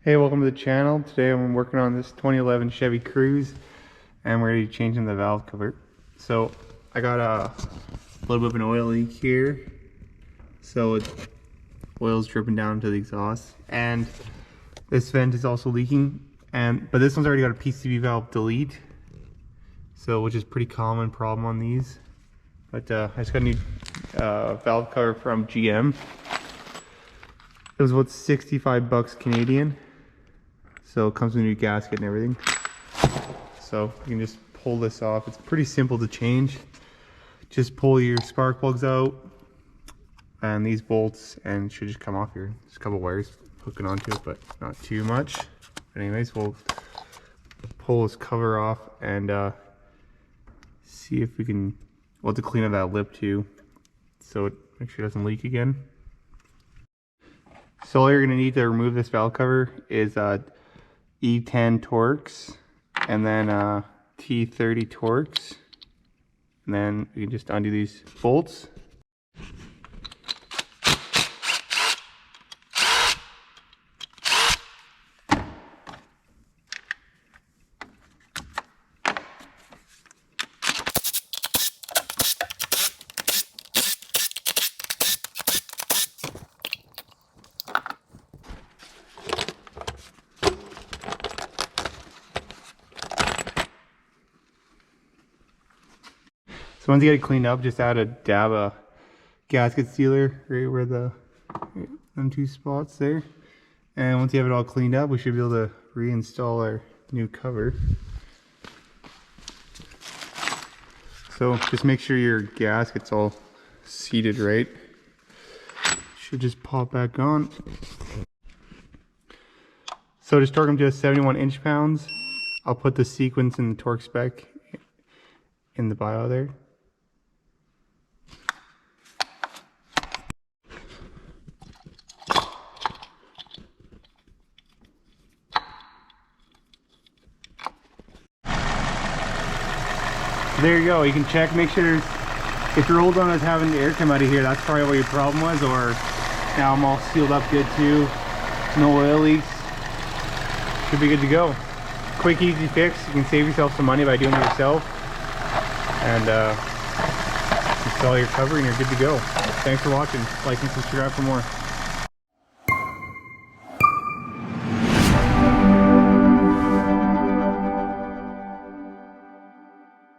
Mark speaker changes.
Speaker 1: Hey, welcome to the channel. Today I'm working on this 2011 Chevy Cruze and we're going to be changing the valve cover. So I got a little bit of an oil leak here. So oil's dripping down to the exhaust, and this vent is also leaking, but this one's already got a PCV valve delete, so which is pretty common problem on these. But I just got a new valve cover from GM. It was about 65 bucks Canadian. So it comes with a new gasket and everything. So you can just pull this off. It's pretty simple to change. Just pull your spark plugs out and these bolts, and it should just come off here. There's a couple wires hooking onto it, but not too much. But anyways, we'll pull this cover off and see if we can, we'll have to clean up that lip too, so it make sure it doesn't leak again. So all you're going to need to remove this valve cover is E10 Torx and then T30 Torx, and then you can just undo these bolts. So once you get it cleaned up, just add a dab of gasket sealer right where them two spots there. And once you have it all cleaned up, we should be able to reinstall our new cover. So just make sure your gasket's all seated right. Should just pop back on. So to torque them to 71 inch-pounds, I'll put the sequence and the torque spec in the bio there. There you go. You can check, make sure if your old one is having the air come out of here, that's probably what your problem was. Or now I'm all sealed up good too, no oil leaks, should be good to go. Quick, easy fix. You can save yourself some money by doing it yourself, and install your cover and you're good to go. Thanks for watching. Like and subscribe for more.